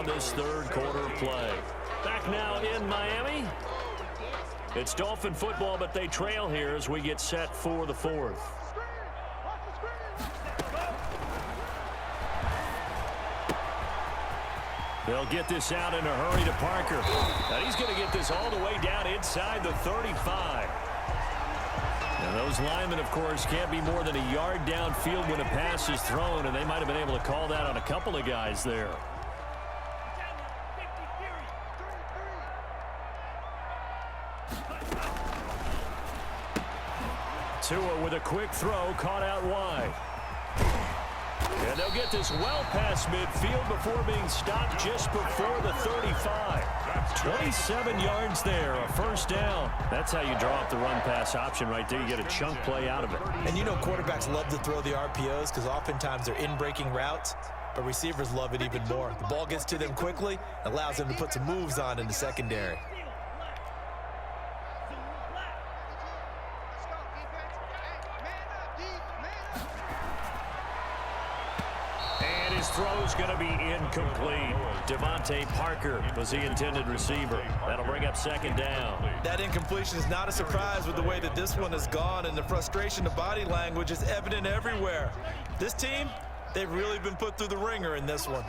on this third quarter of play. Back now in Miami. It's Dolphin football, but they trail here as we get set for the fourth. They'll get this out in a hurry to Parker. And he's going to get this all the way down inside the 35. And those linemen, of course, can't be more than a yard downfield when a pass is thrown, and they might have been able to call that on a couple of guys there. Tua with a quick throw, caught out wide. And they'll get this well past midfield before being stopped just before the 35. 27 yards there, a first down. That's how you draw up the run-pass option right there. You get a chunk play out of it. And you know quarterbacks love to throw the RPOs because oftentimes they're in-breaking routes, but receivers love it even more. The ball gets to them quickly, allows them to put some moves on in the secondary. His throw's going to be incomplete. Devontae Parker was the intended receiver. That'll bring up second down. That incompletion is not a surprise with the way that this one has gone, and the frustration of body language is evident everywhere. This team, they've really been put through the ringer in this one.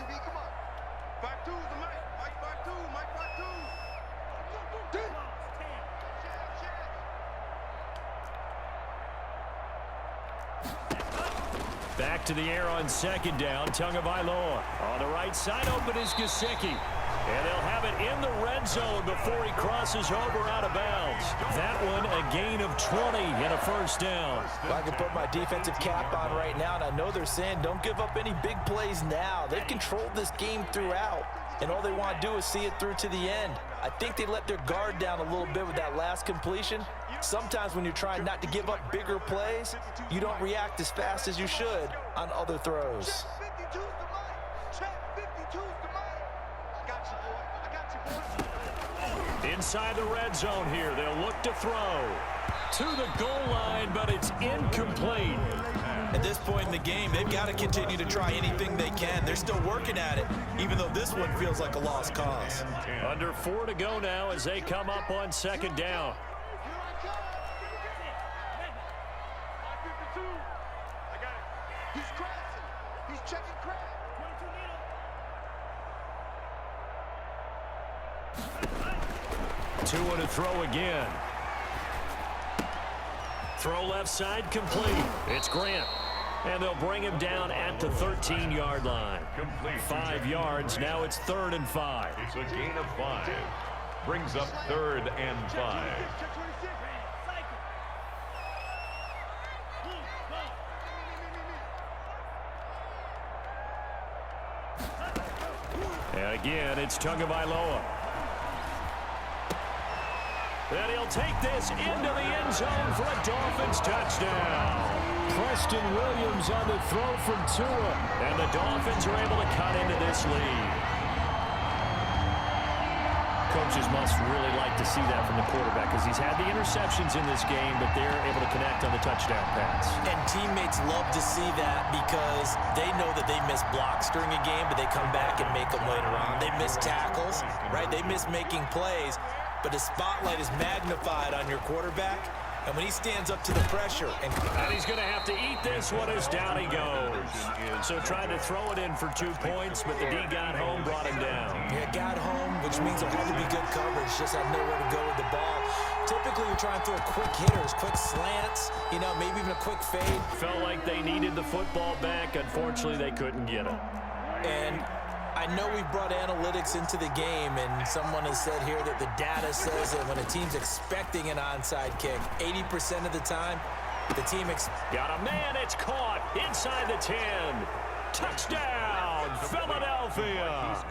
Back to the air on second down. Tagovailoa. On the right side, open is Gesicki. And they'll have it in the red zone before he crosses over out of bounds. That one a gain of 20 and a first down. Well, I can put my defensive cap on right now, and I know they're saying don't give up any big plays now. They've controlled this game throughout, and all they want to do is see it through to the end. I think they let their guard down a little bit with that last completion. Sometimes when you're trying not to give up bigger plays, you don't react as fast as you should on other throws. Inside the red zone here, they'll look to throw to the goal line, but it's incomplete. At this point in the game, they've got to continue to try anything they can. They're still working at it, even though this one feels like a lost cause. Under 4 to go now as they come up on second down. Tua to throw again. Throw left side complete. It's Grant. And they'll bring him down at the 13-yard line. 5 yards. Now it's 3rd and 5. It's a gain of 5. Brings up 3rd and 5. And again, it's Tagovailoa. And he'll take this into the end zone for a Dolphins touchdown. Preston Williams on the throw from Tua. And the Dolphins are able to cut into this lead. Coaches must really like to see that from the quarterback because he's had the interceptions in this game, but they're able to connect on the touchdown pass. And teammates love to see that because they know that they miss blocks during a game, but they come back and make them later on. They miss tackles, right? They miss making plays. But the spotlight is magnified on your quarterback, and when he stands up to the pressure. And he's going to have to eat this one as down he goes. So trying to throw it in for 2 points, but the D got home, brought him down. Yeah, got home, which means it'll have to be good coverage, just have nowhere to go with the ball. Typically, you're trying to throw quick hitters, quick slants, you know, maybe even a quick fade. Felt like they needed the football back. Unfortunately, they couldn't get it. And I know we brought analytics into the game, and someone has said here that the data says that when a team's expecting an onside kick, 80% of the time, the team got a man, it's caught inside the 10. Touchdown, Philadelphia.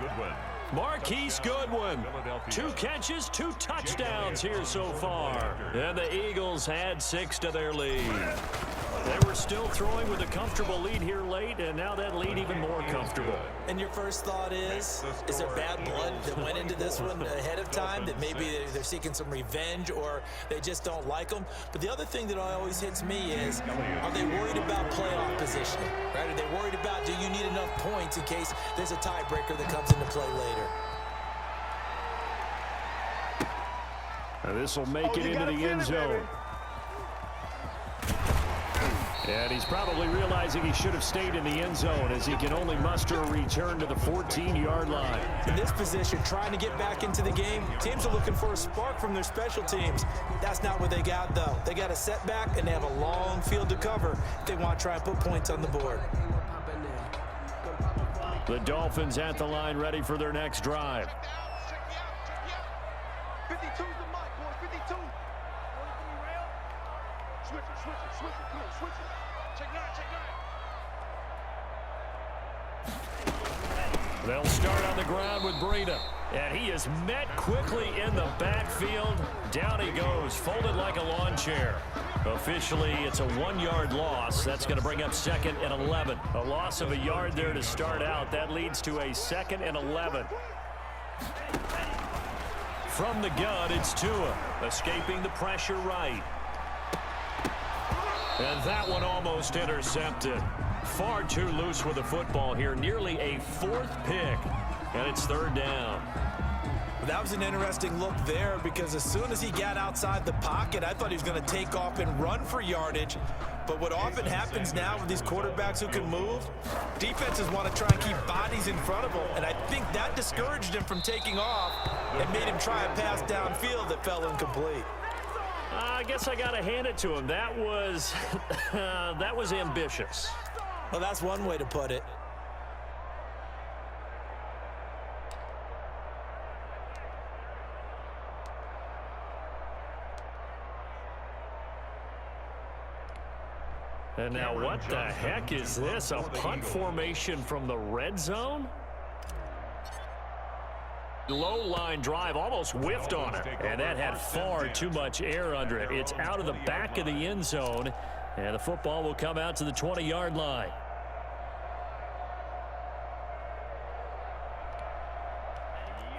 Marquise Goodwin. 2 catches, 2 touchdowns here so far. And the Eagles add 6 to their lead. They were still throwing with a comfortable lead here late, and now that lead even more comfortable. And your first thought is there bad blood that went into this one ahead of time, that maybe they're seeking some revenge or they just don't like them? But the other thing that always hits me is, are they worried about playoff positioning? Right? Are they worried about, do you need enough points in case there's a tiebreaker that comes into play later? This will make it into the end zone. And he's probably realizing he should have stayed in the end zone, as he can only muster a return to the 14-yard line. In this position, trying to get back into the game, teams are looking for a spark from their special teams. That's not what they got, though. They got a setback, and they have a long field to cover if they want to try and put points on the board. The Dolphins at the line, ready for their next drive. 52's the mic, boy. 52. Switch it. Come on, switch it. Check nine. They'll start on the ground with Breida. And he is met quickly in the backfield. Down he goes, folded like a lawn chair. Officially, it's a 1-yard loss. That's going to bring up 2nd and 11. A loss of a yard there to start out. That leads to a 2nd and 11. From the gun, it's Tua, escaping the pressure right. And that one almost intercepted. Far too loose with the football here. Nearly a 4th pick. And it's 3rd down. That was an interesting look there, because as soon as he got outside the pocket, I thought he was going to take off and run for yardage. But what often happens now with these quarterbacks who can move, defenses want to try and keep bodies in front of them. And I think that discouraged him from taking off and made him try a pass downfield that fell incomplete. I guess I got to hand it to him. That was, that was ambitious. Well, that's one way to put it. And now what the heck is this? A punt formation from the red zone? Low line drive, almost whiffed on it. And that had far too much air under it. It's out of the back of the end zone. And the football will come out to the 20-yard line.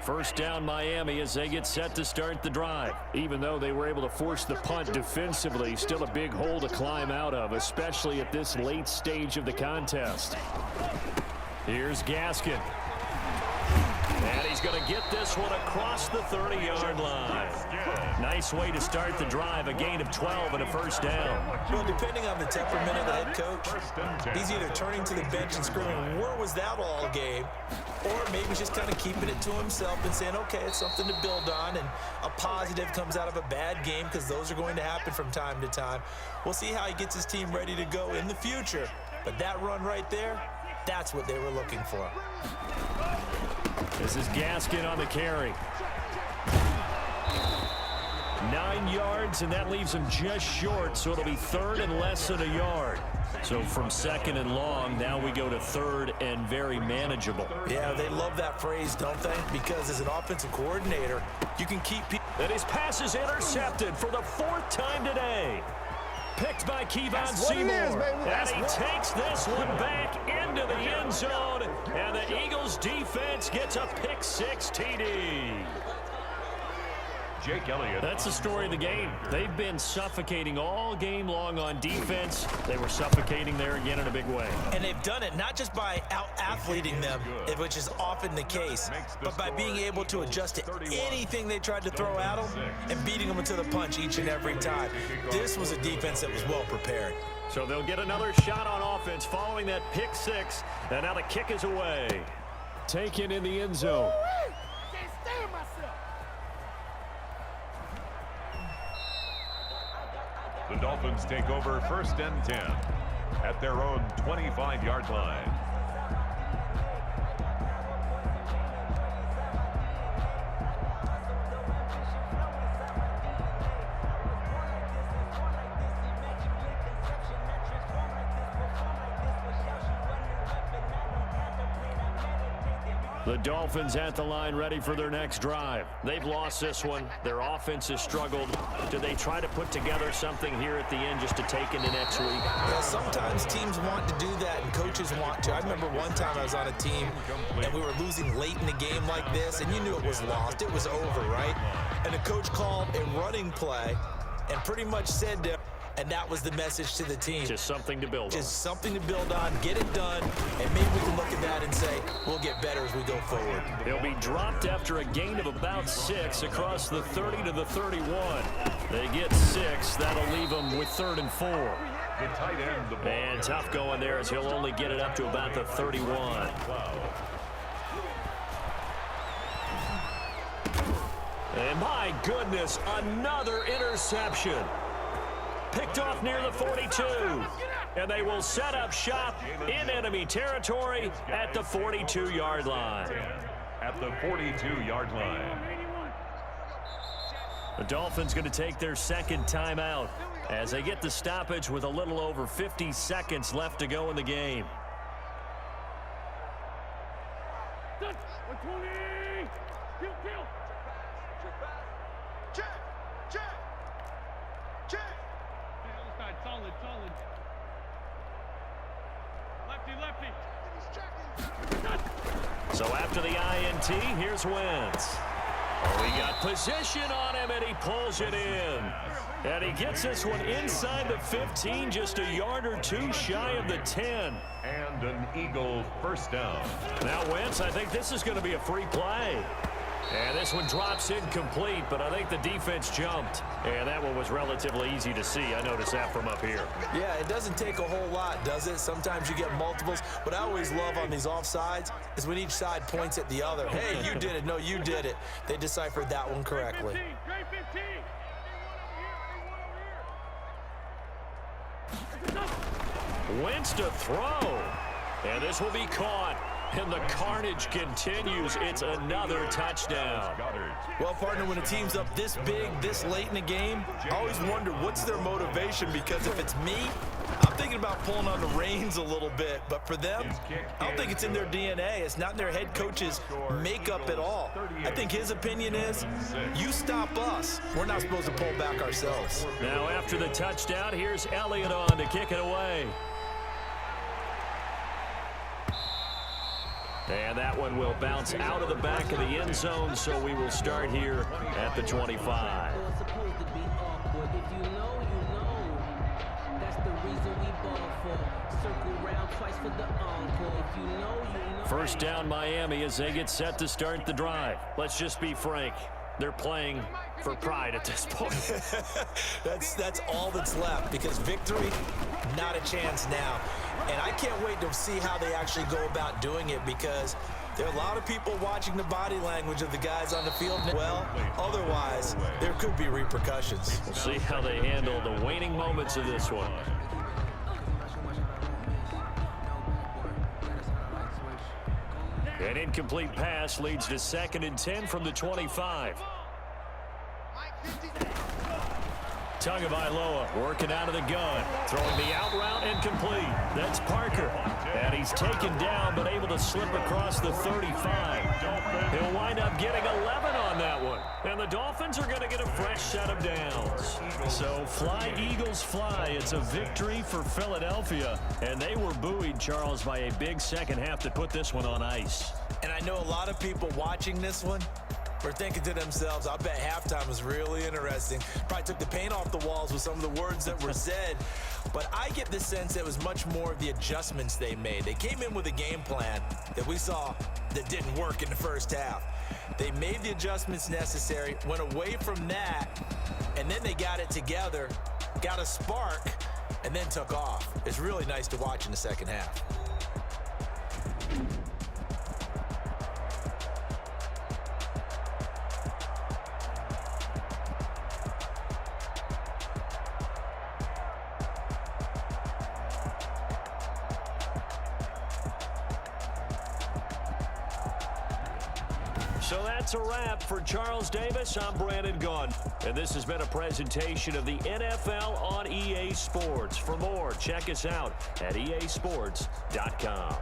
First down Miami as they get set to start the drive. Even though they were able to force the punt defensively, still a big hole to climb out of, especially at this late stage of the contest. Here's Gaskin. And he's going to get this one across the 30-yard line. Nice way to start the drive, a gain of 12 and a first down. Well, depending on the temperament of the head coach, he's either turning to the bench and screaming, "Where was that all game?" Or maybe just kind of keeping it to himself and saying, okay, it's something to build on, and a positive comes out of a bad game, because those are going to happen from time to time. We'll see how he gets his team ready to go in the future. But that run right there, that's what they were looking for. This is Gaskin on the carry. 9 yards, and that leaves him just short, so it'll be 3rd and less than a yard. So from 2nd and long, now we go to 3rd and very manageable. Yeah, they love that phrase, don't they? Because as an offensive coordinator, you can keep people. And his pass is intercepted for the 4th time today. Picked by Kevon Seymour. And he takes this one back into the end zone. And the Eagles defense gets a pick-6 TD. Jake Elliott. That's the story of the game. They've been suffocating all game long on defense. They were suffocating there again in a big way. And they've done it not just by out-athleting them, which is often the case, but by being able to adjust to anything they tried to throw at them and beating them to the punch each and every time. This was a defense that was well prepared. So they'll get another shot on offense following that pick-6. And now the kick is away. Taken in the end zone. The Dolphins take over 1st and 10 at their own 25-yard line. The Dolphins at the line, ready for their next drive. They've lost this one. Their offense has struggled. Do they try to put together something here at the end just to take into next week? Yeah, sometimes teams want to do that and coaches want to. I remember one time I was on a team and we were losing late in the game like this, and you knew it was lost. It was over, right? And the coach called a running play and pretty much said to, and that was the message to the team. Just something to build on. Just something to build on, get it done, and maybe we can look at that and say, we'll get better as we go forward. He'll be dropped after a gain of about 6 across the 30 to the 31. They get 6. That'll leave them with 3rd and 4. The tight end, the ball And tough going there as he'll only get it up to about the 31. And my goodness, another interception. Picked off near the 42. And they will set up shop in enemy territory at the 42-yard line. At the 42-yard line. The Dolphins going to take their second timeout as they get the stoppage with a little over 50 seconds left to go in the game. So after the INT, here's Wentz. Oh, he got position on him, and he pulls it in. And he gets this one inside the 15, just a yard or two shy of the 10. And an Eagle first down. Now, Wentz, I think this is going to be a free play. And this one drops incomplete, but I think the defense jumped. And that one was relatively easy to see. I noticed that from up here. Yeah, it doesn't take a whole lot, does it? Sometimes you get multiples. What I always love on these offsides is when each side points at the other. Hey, you did it. No, you did it. They deciphered that one correctly. Wentz to throw. And this will be caught. And the carnage continues. It's another touchdown. Well, partner, when a team's up this big, this late in the game, I always wonder what's their motivation, because if it's me, I'm thinking about pulling on the reins a little bit. But for them, I don't think it's in their DNA. It's not in their head coach's makeup at all. I think his opinion is, you stop us, we're not supposed to pull back ourselves. Now after the touchdown, here's Elliott on to kick it away. And that one will bounce out of the back of the end zone, so we will start here at the 25. First down Miami as they get set to start the drive. Let's just be frank. They're playing for pride at this point. That's all that's left, because victory, not a chance now. And I can't wait to see how they actually go about doing it, because there are a lot of people watching the body language of the guys on the field. Well, otherwise, there could be repercussions. We'll see how they handle the waning moments of this one. An incomplete pass leads to 2nd and 10 from the 25. Tagovailoa working out of the gun, throwing the out route incomplete. That's Parker, and he's taken down but able to slip across the 35. He'll wind up getting 11 on that one, and the Dolphins are going to get a fresh set of downs. So fly, Eagles, fly. It's a victory for Philadelphia, and they were buoyed, Charles, by a big second half to put this one on ice. And I know a lot of people watching this one were thinking to themselves, I bet halftime was really interesting. Probably took the paint off the walls with some of the words that were said. But I get the sense it was much more of the adjustments they made. They came in with a game plan that we saw that didn't work in the first half. They made the adjustments necessary, went away from that, and then they got it together, got a spark, and then took off. It's really nice to watch in the second half. So that's a wrap for Charles Davis. I'm Brandon Gunn, and this has been a presentation of the NFL on EA Sports. For more, check us out at easports.com.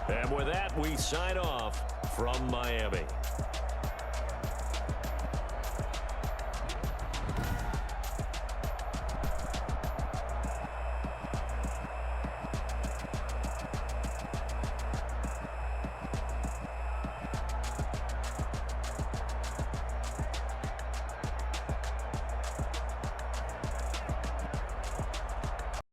And with that, we sign off from Miami.